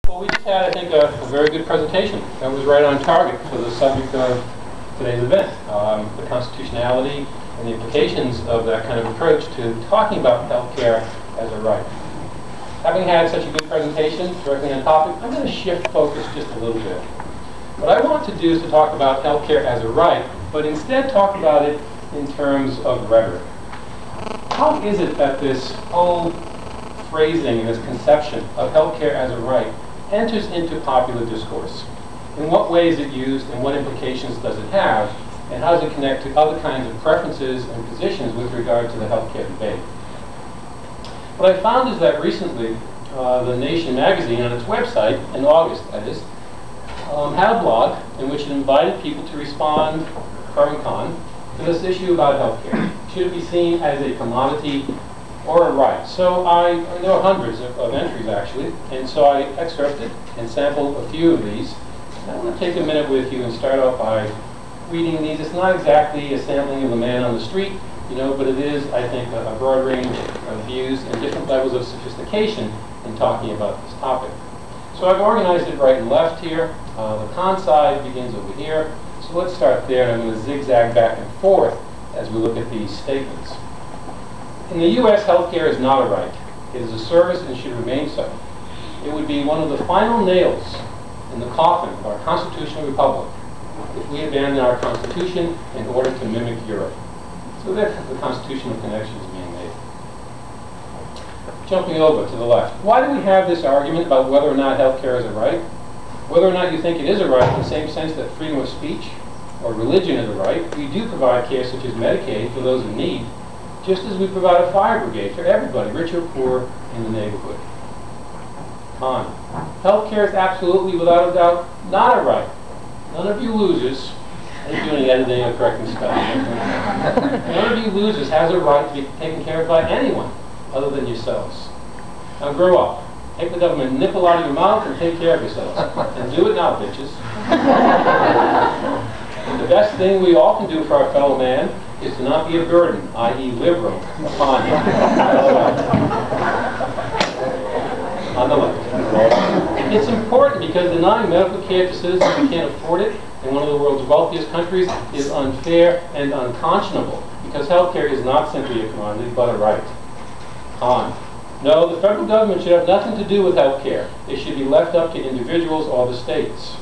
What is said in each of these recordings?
Well, we just had, I think, a very good presentation that was right on target for the subject of today's event, the constitutionality and the implications of that kind of approach to talking about healthcare as a right. Having had such a good presentation directly on topic, I'm going to shift focus just a little bit. What I want to do is to talk about healthcare as a right, but instead talk about it in terms of rhetoric. How is it that this whole phrasing and this conception of healthcare as a right enters into popular discourse? In what way is it used, and what implications does it have, and how does it connect to other kinds of preferences and positions with regard to the healthcare debate? What I found is that recently, The Nation magazine on its website, in August that is, had a blog in which it invited people to respond, pro and con, to this issue about healthcare. Should it be seen as a commodity or a right? So there are hundreds of entries actually, and so I excerpted and sampled a few of these. And I want to take a minute with you and start off by reading these. It's not exactly a sampling of the man on the street, but it is, I think, a broad range of views and different levels of sophistication in talking about this topic. So I've organized it right and left here. The con side begins over here. So let's start there, and I'm going to zigzag back and forth as we look at these statements. In the U.S., healthcare is not a right. It is a service and should remain so. It would be one of the final nails in the coffin of our constitutional republic if we abandon our Constitution in order to mimic Europe. So there the constitutional connection is being made. Jumping over to the left. Why do we have this argument about whether or not healthcare is a right? Whether or not you think it is a right in the same sense that freedom of speech or religion is a right, we do provide care such as Medicaid for those in need, just as we provide a fire brigade for everybody, rich or poor, in the neighborhood. Con. Healthcare is absolutely, without a doubt, not a right. None of you losers, I didn't do any editing or correcting spelling. None of you losers has a right to be taken care of by anyone other than yourselves. Now grow up. Take the government nipple out of your mouth and take care of yourselves. And do it now, bitches. The best thing we all can do for our fellow man is to not be a burden, i.e. liberal, upon him. On the left. It's important because denying medical care to citizens who can't afford it in one of the world's wealthiest countries is unfair and unconscionable, because healthcare is not simply a commodity, but a right. Con. No, the federal government should have nothing to do with health care. It should be left up to individuals or the states.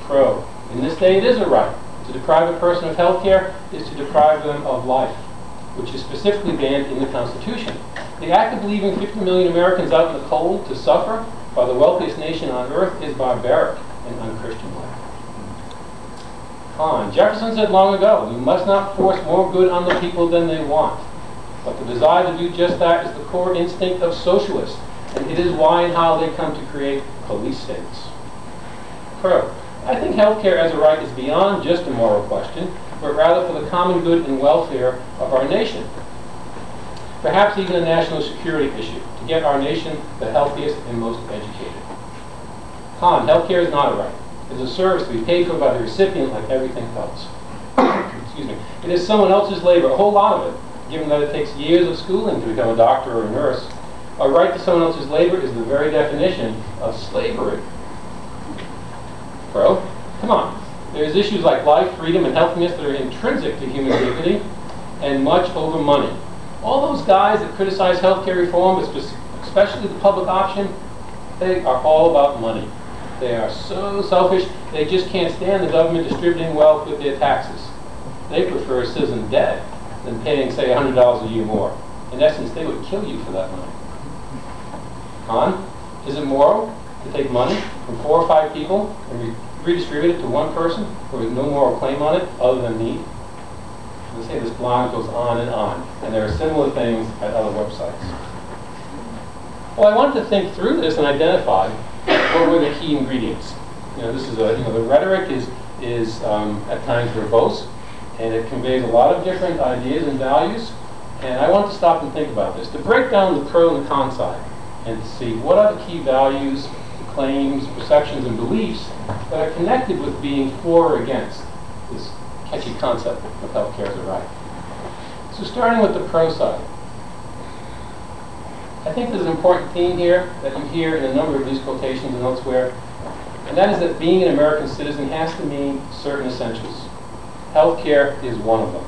Pro. In this day, it is a right. To deprive a person of health care is to deprive them of life, which is specifically banned in the Constitution. The act of leaving 50 million Americans out in the cold to suffer by the wealthiest nation on earth is barbaric and unchristian. Con. Jefferson said long ago, we must not force more good on the people than they want. But the desire to do just that is the core instinct of socialists, and it is why and how they come to create police states. Pro. I think healthcare as a right is beyond just a moral question, but rather for the common good and welfare of our nation. Perhaps even a national security issue, to get our nation the healthiest and most educated. Con. Healthcare is not a right. It is a service to be paid for by the recipient like everything else. Excuse me. It is someone else's labor, a whole lot of it. Given that it takes years of schooling to become a doctor or a nurse, a right to someone else's labor is the very definition of slavery. Pro, come on. There's issues like life, freedom, and healthiness that are intrinsic to human dignity, and much over money. All those guys that criticize healthcare reform, especially the public option, they are all about money. They are so selfish, they just can't stand the government distributing wealth with their taxes. They prefer a citizen dead than paying, say, $100 a year more. In essence, they would kill you for that money. Con. Is it moral to take money from 4 or 5 people and redistribute it to one person who has no moral claim on it other than need? They say this blog goes on, and there are similar things at other websites. Well, I wanted to think through this and identify what were the key ingredients. This is the rhetoric is at times verbose, and it conveys a lot of different ideas and values. And I want to stop and think about this, to break down the pro and the con side, and to see what are the key values, claims, perceptions, and beliefs that are connected with being for or against this catchy concept of healthcare as a right. So starting with the pro side. I think there's an important theme here that you hear in a number of these quotations and elsewhere, and that is that being an American citizen has to mean certain essentials. Healthcare is one of them.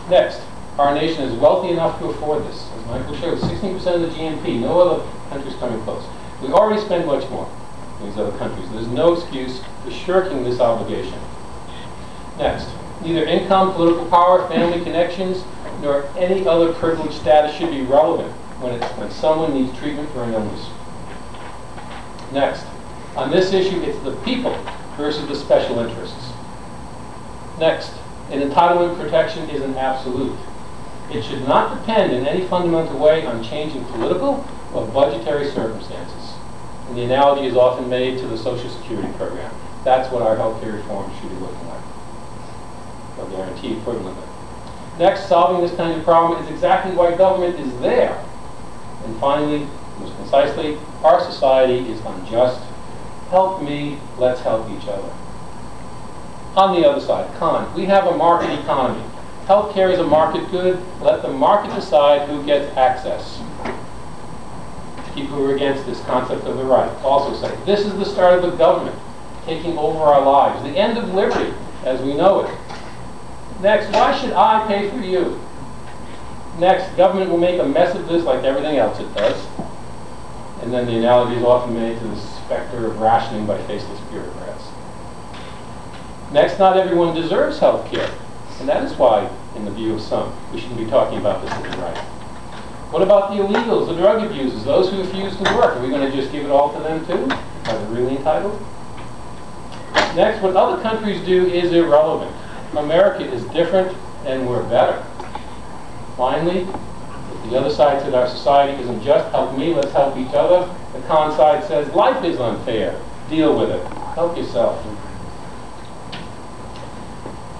Next, our nation is wealthy enough to afford this. As Michael showed, 16% of the GNP, no other country's coming close. We already spend much more than these other countries. There's no excuse for shirking this obligation. Next, neither income, political power, family connections, nor any other privileged status should be relevant when someone needs treatment for an illness. Next, on this issue, it's the people versus the special interests. Next, an entitlement protection is an absolute. It should not depend in any fundamental way on changing political or budgetary circumstances. And the analogy is often made to the Social Security program. That's what our healthcare reform should be looking like, or guaranteed equivalently. Next, solving this kind of problem is exactly why government is there. And finally, most concisely, our society is unjust. Help me, let's help each other. On the other side, con, we have a market economy. Healthcare is a market good. Let the market decide who gets access. People who are against this concept of the right also say, this is the start of the government taking over our lives, the end of liberty as we know it. Next, why should I pay for you? Next, government will make a mess of this like everything else it does. And then the analogy is often made to the specter of rationing by faceless bureaucrats. Next, not everyone deserves health care. And that is why, in the view of some, we shouldn't be talking about this as a right. What about the illegals, the drug abusers, those who refuse to work? Are we going to just give it all to them too? Are they really entitled? Next, what other countries do is irrelevant. America is different and we're better. Finally, if the other side said our society isn't just, help me, let's help each other. The con side says life is unfair, deal with it, help yourself.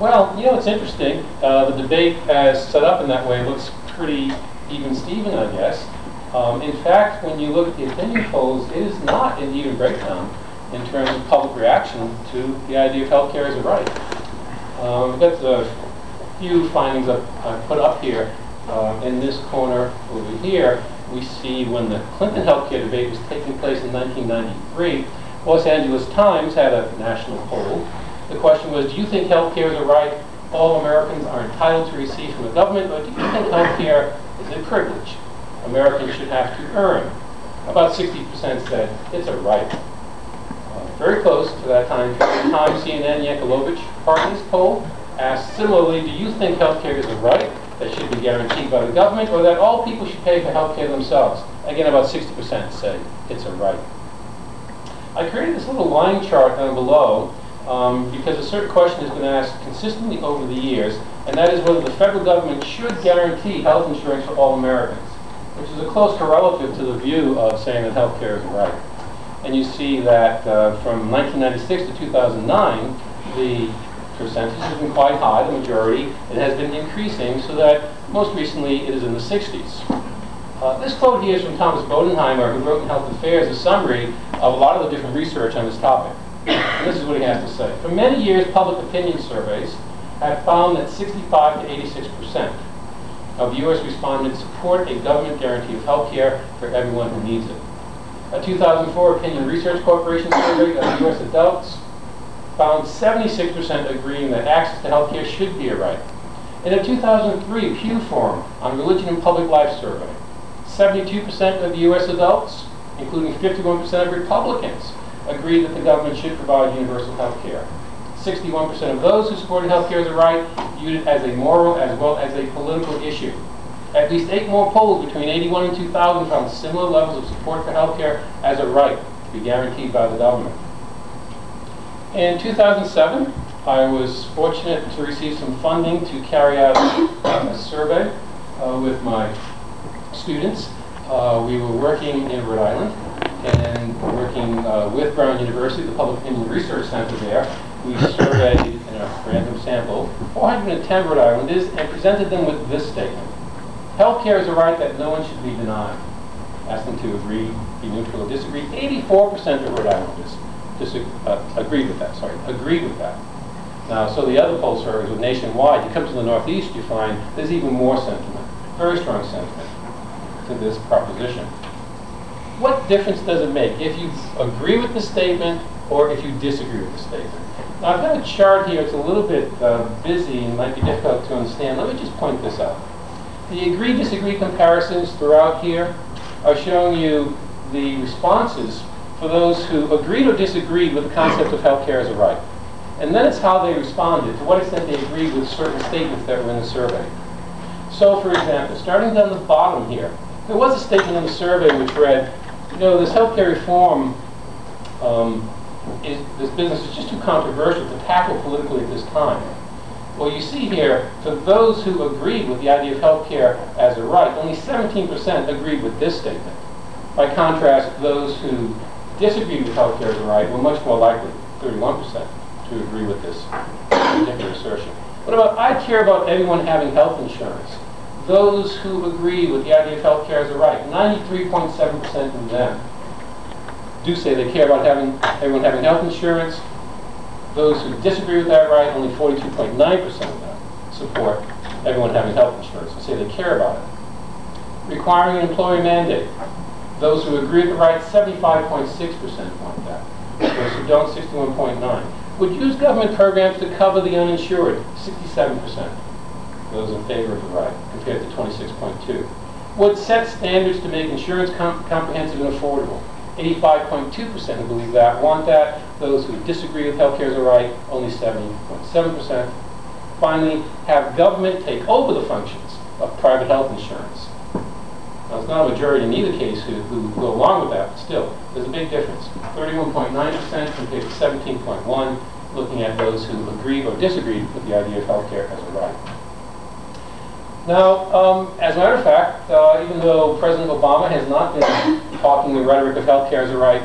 Well, you know, it's interesting. The debate as set up in that way looks pretty even-steven, I guess. In fact, when you look at the opinion polls, it is not an even breakdown in terms of public reaction to the idea of health care as a right. We've got a few findings I put up here. In this corner over here, we see when the Clinton healthcare debate was taking place in 1993, Los Angeles Times had a national poll. The question was, do you think health care is a right all Americans are entitled to receive from the government, or do you think health care is a privilege Americans should have to earn? About 60% said it's a right. Very close to that time period, CNN Yankelovich party's poll asked similarly, do you think health care is a right that should be guaranteed by the government, or that all people should pay for health care themselves? Again, about 60% said it's a right. I created this little line chart down below because a certain question has been asked consistently over the years, and that is whether the federal government should guarantee health insurance for all Americans, which is a close correlative to the view of saying that health care is a right. And you see that from 1996 to 2009, the percentage has been quite high, the majority. It has been increasing so that most recently it is in the 60s. This quote here is from Thomas Bodenheimer, who wrote in Health Affairs a summary of a lot of the different research on this topic. And this is what he has to say. For many years, public opinion surveys have found that 65 to 86% of U.S. respondents support a government guarantee of health care for everyone who needs it. A 2004 Opinion Research Corporation survey of U.S. adults found 76% agreeing that access to health care should be a right. In a 2003 Pew Forum on Religion and Public Life survey, 72% of U.S. adults, including 51% of Republicans, agreed that the government should provide universal health care. 61% of those who supported health care as a right viewed it as a moral as well as a political issue. At least 8 more polls between 81 and 2000 found similar levels of support for health care as a right to be guaranteed by the government. In 2007, I was fortunate to receive some funding to carry out a survey with my students. We were working in Rhode Island and working with Brown University, the Public Opinion Research Center there. We surveyed in a random sample 410 Rhode Islanders and presented them with this statement. Healthcare is a right that no one should be denied. Asked them to agree, be neutral, or disagree. 84% of Rhode Islanders agreed with that. Now, so the other poll surveys were nationwide. You come to the Northeast, you find there's even more sentiment, very strong sentiment. to this proposition. What difference does it make if you agree with the statement or if you disagree with the statement? Now, I've got a chart here. It's a little bit busy and might be difficult to understand. Let me just point this out. The agree-disagree comparisons throughout here are showing you the responses for those who agreed or disagreed with the concept of health care as a right. And then it's how they responded, to what extent they agreed with certain statements that were in the survey. So, for example, starting down the bottom here, there was a statement in the survey which read, you know, this healthcare reform, this business is just too controversial to tackle politically at this time. Well, you see here, for those who agreed with the idea of healthcare as a right, only 17% agreed with this statement. By contrast, those who disagreed with healthcare as a right were much more likely, 31%, to agree with this particular assertion. What about, I care about everyone having health insurance? Those who agree with the idea of health care as a right, 93.7% of them do say they care about everyone having health insurance. Those who disagree with that right, only 42.9% of them support everyone having health insurance and say they care about it. Requiring an employer mandate. Those who agree with the right, 75.6% want that. Those who don't, 61.9%. Would use government programs to cover the uninsured, 67%. Those in favor of the right, compared to 26.2%. Would set standards to make insurance comprehensive and affordable. 85.2% who believe that want that. Those who disagree with healthcare as a right, only 70.7%. Finally, have government take over the functions of private health insurance. Now, it's not a majority in either case who go along with that, but still, there's a big difference. 31.9% compared to 17.1%, looking at those who agreed or disagreed with the idea of healthcare as a right. Now, as a matter of fact, even though President Obama has not been talking the rhetoric of healthcare as a right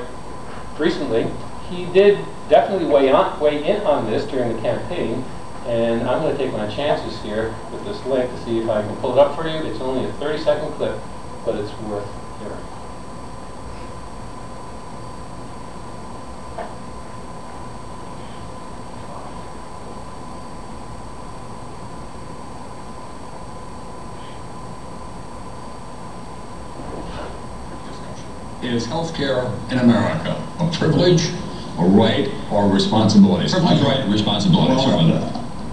recently, he did definitely weigh in on this during the campaign, and I'm going to take my chances here with this link to see if I can pull it up for you. It's only a 30-second clip, but it's worth hearing. Is healthcare in America a privilege, a right, or a responsibility? Privilege, right, and responsibility.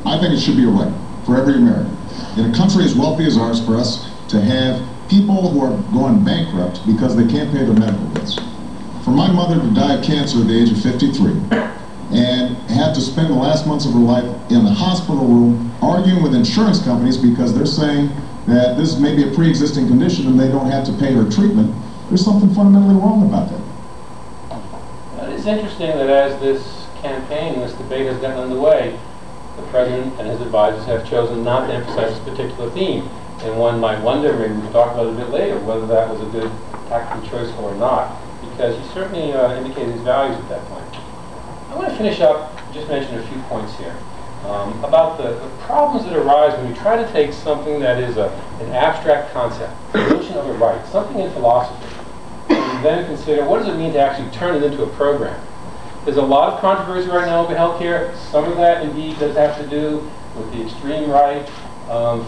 I think it should be a right for every American. In a country as wealthy as ours, for us to have people who are going bankrupt because they can't pay their medical bills. For my mother to die of cancer at the age of 53 and have to spend the last months of her life in the hospital room arguing with insurance companies because they're saying that this may be a pre-existing condition and they don't have to pay her treatment, there's something fundamentally wrong about that. It is interesting that as this campaign, this debate has gotten underway, the President and his advisors have chosen not to emphasize this particular theme. And one might wonder, maybe we can talk about it a bit later, whether that was a good tactical choice or not, because he certainly indicated his values at that point. I want to finish up, just mention a few points here, about the problems that arise when you try to take something that is an abstract concept, the notion of a right, something in philosophy, and then consider what does it mean to actually turn it into a program. There's a lot of controversy right now over healthcare. Some of that indeed does have to do with the extreme right,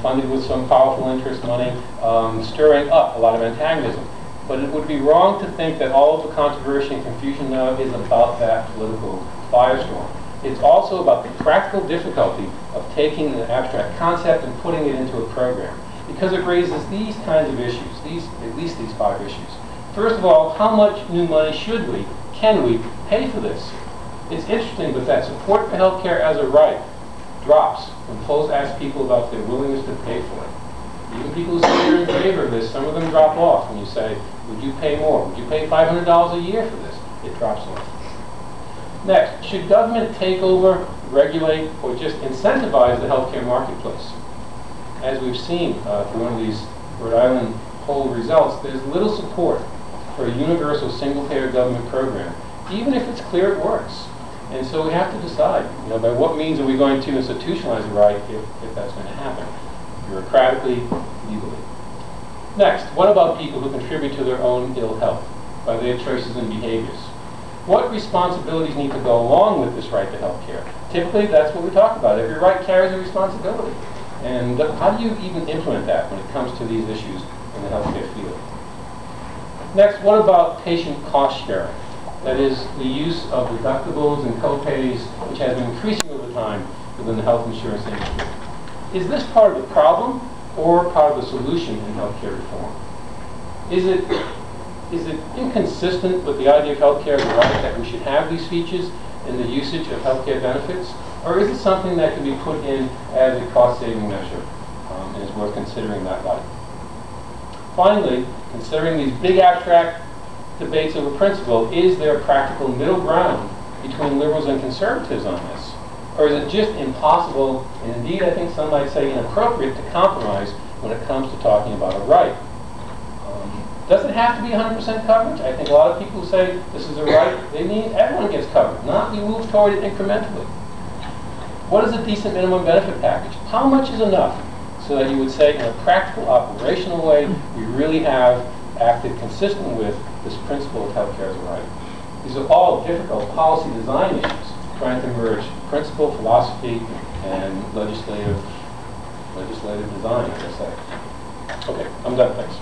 funded with some powerful interest money, stirring up a lot of antagonism. But it would be wrong to think that all of the controversy and confusion now is about that political firestorm. It's also about the practical difficulty of taking an abstract concept and putting it into a program, because it raises these kinds of issues, at least these 5 issues. First of all, how much new money can we pay for this? It's interesting, but that support for healthcare as a right drops when polls ask people about their willingness to pay for it. Even people who say they're in favor of this, some of them drop off when you say, would you pay more? Would you pay $500 a year for this? It drops off. Next, should government take over, regulate, or just incentivize the healthcare marketplace? As we've seen through one of these Rhode Island poll results, there's little support for a universal single-payer government program, even if it's clear it works. And so we have to decide, by what means are we going to institutionalize the right if that's going to happen, bureaucratically, legally. Next, what about people who contribute to their own ill health by their choices and behaviors? What responsibilities need to go along with this right to health care? Typically, that's what we talk about. Every right carries a responsibility. And how do you even implement that when it comes to these issues in the healthcare field. Next, what about patient cost sharing? That is, the use of deductibles and co-pays, which has been increasing over time within the health insurance industry. Is this part of the problem or part of the solution in healthcare reform? Is it inconsistent with the idea of healthcare as a right that we should have these features in the usage of healthcare benefits? Or is it something that can be put in as a cost-saving measure and is worth considering that light? Finally, considering these big abstract debates over principle, is there a practical middle ground between liberals and conservatives on this? Or is it just impossible, and indeed I think some might say inappropriate, to compromise when it comes to talking about a right? Does it have to be 100% coverage? I think a lot of people who say this is a right, they mean everyone gets covered, not we move toward it incrementally. What is a decent minimum benefit package? How much is enough so that you would say in a practical, operational way, we really have acted consistent with this principle of healthcare as a right? These are all difficult policy design issues, trying to merge principle, philosophy, and legislative design, as I say. Okay, I'm done, thanks.